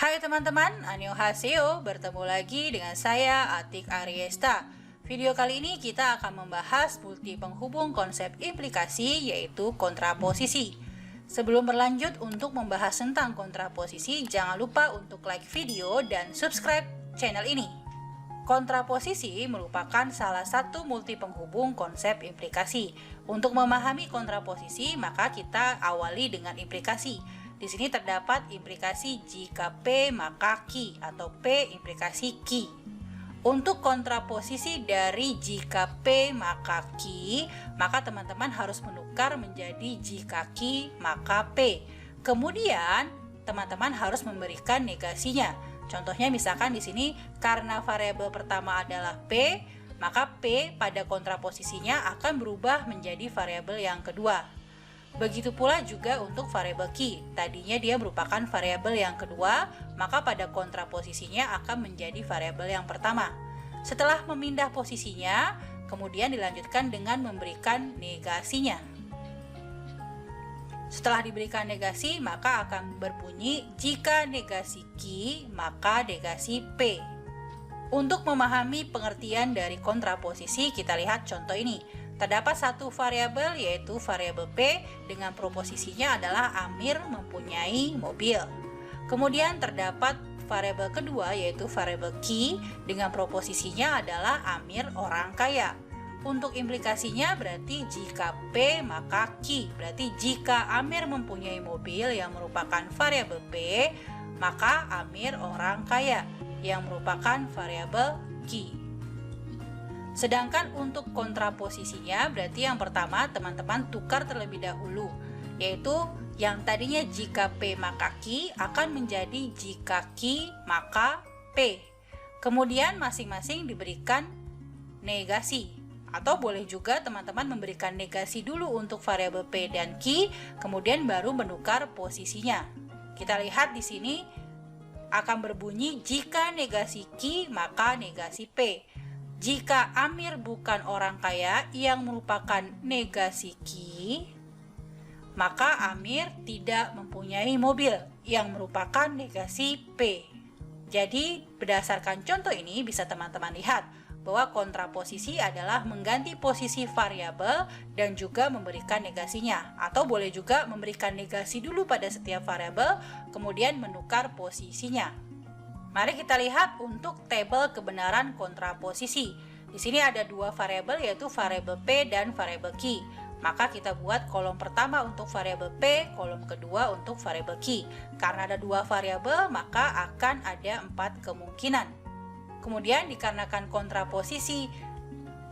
Hai teman-teman, annyeonghaseyo, bertemu lagi dengan saya Atik Aryesta. Video kali ini kita akan membahas multi penghubung konsep implikasi yaitu kontraposisi. Sebelum berlanjut untuk membahas tentang kontraposisi, jangan lupa untuk like video dan subscribe channel ini. Kontraposisi merupakan salah satu multi penghubung konsep implikasi. Untuk memahami kontraposisi, maka kita awali dengan implikasi. Di sini terdapat implikasi jika P maka Q atau P implikasi Q. Untuk kontraposisi dari jika P maka Q, maka teman-teman harus menukar menjadi jika Q maka P. Kemudian teman-teman harus memberikan negasinya. Contohnya misalkan di sini karena variabel pertama adalah P, maka P pada kontraposisinya akan berubah menjadi variabel yang kedua. Begitu pula juga untuk variabel Q. Tadinya dia merupakan variabel yang kedua, maka pada kontraposisinya akan menjadi variabel yang pertama. Setelah memindah posisinya, kemudian dilanjutkan dengan memberikan negasinya. Setelah diberikan negasi, maka akan berbunyi jika negasi Q, maka negasi P. Untuk memahami pengertian dari kontraposisi, kita lihat contoh ini. Terdapat satu variabel yaitu variabel P dengan proposisinya adalah Amir mempunyai mobil. Kemudian terdapat variabel kedua yaitu variabel Q dengan proposisinya adalah Amir orang kaya. Untuk implikasinya berarti jika P maka Q, berarti jika Amir mempunyai mobil yang merupakan variabel P, maka Amir orang kaya yang merupakan variabel Q. Sedangkan untuk kontraposisinya berarti yang pertama teman-teman tukar terlebih dahulu, yaitu yang tadinya jika P maka Q akan menjadi jika Q maka P. Kemudian masing-masing diberikan negasi, atau boleh juga teman-teman memberikan negasi dulu untuk variabel P dan Q, kemudian baru menukar posisinya. Kita lihat di sini akan berbunyi jika negasi Q maka negasi P. Jika Amir bukan orang kaya yang merupakan negasi Q, maka Amir tidak mempunyai mobil yang merupakan negasi P. Jadi berdasarkan contoh ini bisa teman-teman lihat bahwa kontraposisi adalah mengganti posisi variabel dan juga memberikan negasinya, atau boleh juga memberikan negasi dulu pada setiap variabel kemudian menukar posisinya. Mari kita lihat untuk tabel kebenaran kontraposisi. Di sini ada dua variabel yaitu variabel P dan variabel Q. Maka kita buat kolom pertama untuk variabel P, kolom kedua untuk variabel Q. Karena ada dua variabel, maka akan ada 4 kemungkinan. Kemudian dikarenakan kontraposisi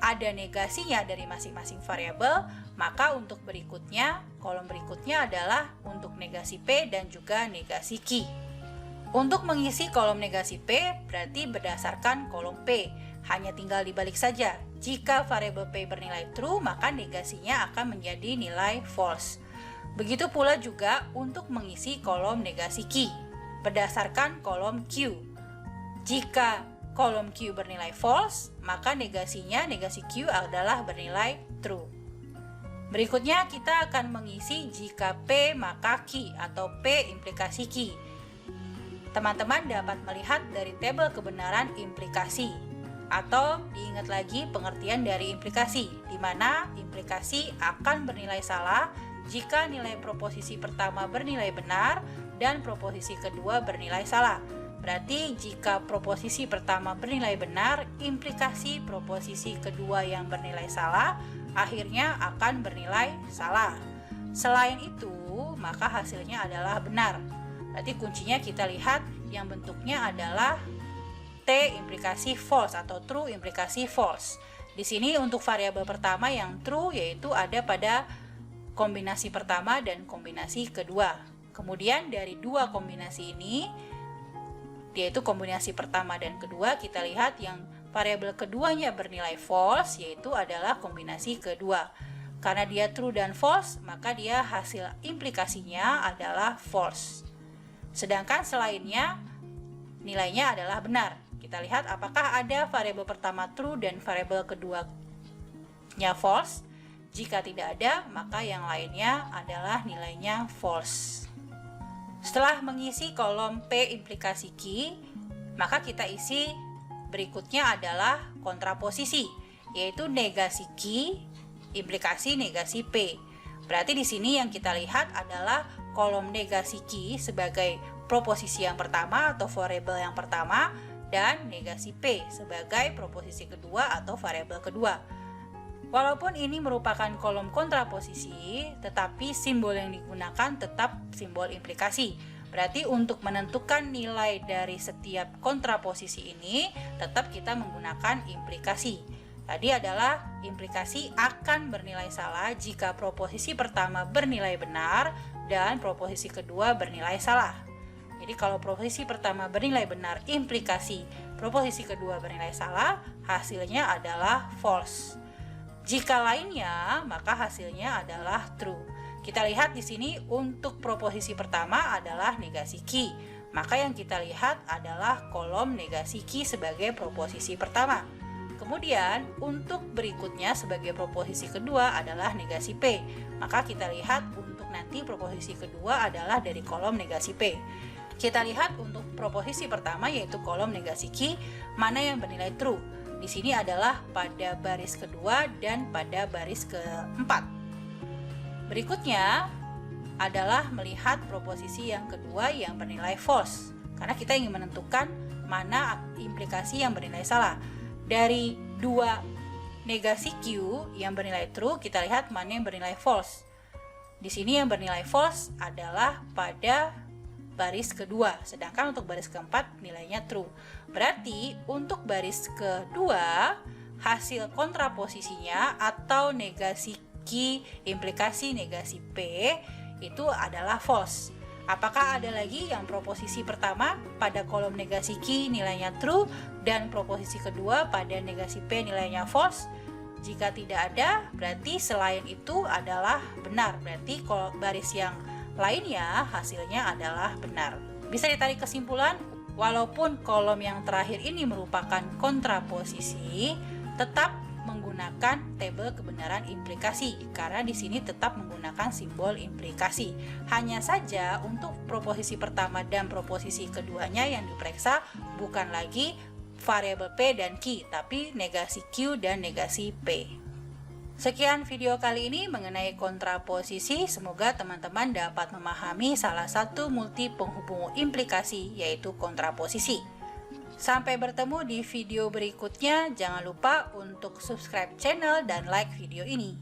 ada negasinya dari masing-masing variabel, maka untuk berikutnya, kolom berikutnya adalah untuk negasi P dan juga negasi Q. Untuk mengisi kolom negasi P berarti berdasarkan kolom P, hanya tinggal dibalik saja. Jika variabel P bernilai true, maka negasinya akan menjadi nilai false. Begitu pula juga untuk mengisi kolom negasi Q, berdasarkan kolom Q. Jika kolom Q bernilai false, maka negasinya negasi Q adalah bernilai true. Berikutnya kita akan mengisi jika P maka Q atau P implikasi Q. Teman-teman dapat melihat dari tabel kebenaran implikasi, atau diingat lagi pengertian dari implikasi, di mana implikasi akan bernilai salah jika nilai proposisi pertama bernilai benar dan proposisi kedua bernilai salah. Berarti jika proposisi pertama bernilai benar, implikasi proposisi kedua yang bernilai salah akhirnya akan bernilai salah. Selain itu, maka hasilnya adalah benar. Berarti kuncinya kita lihat yang bentuknya adalah T implikasi false atau true implikasi false. Di sini untuk variabel pertama yang true yaitu ada pada kombinasi pertama dan kombinasi kedua. Kemudian dari dua kombinasi ini, yaitu kombinasi pertama dan kedua, kita lihat yang variabel keduanya bernilai false yaitu adalah kombinasi kedua. Karena dia true dan false, maka dia hasil implikasinya adalah false. Sedangkan selainnya nilainya adalah benar. Kita lihat apakah ada variabel pertama true dan variabel keduanya false. Jika tidak ada, maka yang lainnya adalah nilainya false. Setelah mengisi kolom P implikasi Q, maka kita isi berikutnya adalah kontraposisi, yaitu negasi Q implikasi negasi P. Berarti di sini yang kita lihat adalah kolom negasi Q sebagai proposisi yang pertama atau variabel yang pertama, dan negasi P sebagai proposisi kedua atau variabel kedua. Walaupun ini merupakan kolom kontraposisi, tetapi simbol yang digunakan tetap simbol implikasi. Berarti untuk menentukan nilai dari setiap kontraposisi ini, tetap kita menggunakan implikasi. Tadi adalah implikasi akan bernilai salah jika proposisi pertama bernilai benar dan proposisi kedua bernilai salah. Jadi kalau proposisi pertama bernilai benar, implikasi proposisi kedua bernilai salah, hasilnya adalah false. Jika lainnya, maka hasilnya adalah true. Kita lihat di sini untuk proposisi pertama adalah negasi Q. Maka yang kita lihat adalah kolom negasi Q sebagai proposisi pertama. Kemudian untuk berikutnya sebagai proposisi kedua adalah negasi P. Maka kita lihat untuk nanti proposisi kedua adalah dari kolom negasi P. Kita lihat untuk proposisi pertama yaitu kolom negasi Q, mana yang bernilai true. Di sini adalah pada baris kedua dan pada baris keempat. Berikutnya adalah melihat proposisi yang kedua yang bernilai false, karena kita ingin menentukan mana implikasi yang bernilai salah. Dari dua negasi Q yang bernilai true, kita lihat mana yang bernilai false. Di sini yang bernilai false adalah pada baris kedua, sedangkan untuk baris keempat nilainya true. Berarti untuk baris kedua hasil kontraposisinya atau negasi Q implikasi negasi P itu adalah false. Apakah ada lagi yang proposisi pertama pada kolom negasi Q nilainya true dan proposisi kedua pada negasi P nilainya false? Jika tidak ada, berarti selain itu adalah benar. Berarti kalau baris yang lainnya hasilnya adalah benar. Bisa ditarik kesimpulan, walaupun kolom yang terakhir ini merupakan kontraposisi, tetap menggunakan tabel kebenaran implikasi karena di sini tetap menggunakan simbol implikasi. Hanya saja untuk proposisi pertama dan proposisi keduanya yang diperiksa bukan lagi variabel P dan Q, tapi negasi Q dan negasi P. Sekian video kali ini mengenai kontraposisi. Semoga teman-teman dapat memahami salah satu multi penghubung implikasi, yaitu kontraposisi. Sampai bertemu di video berikutnya. Jangan lupa untuk subscribe channel dan like video ini.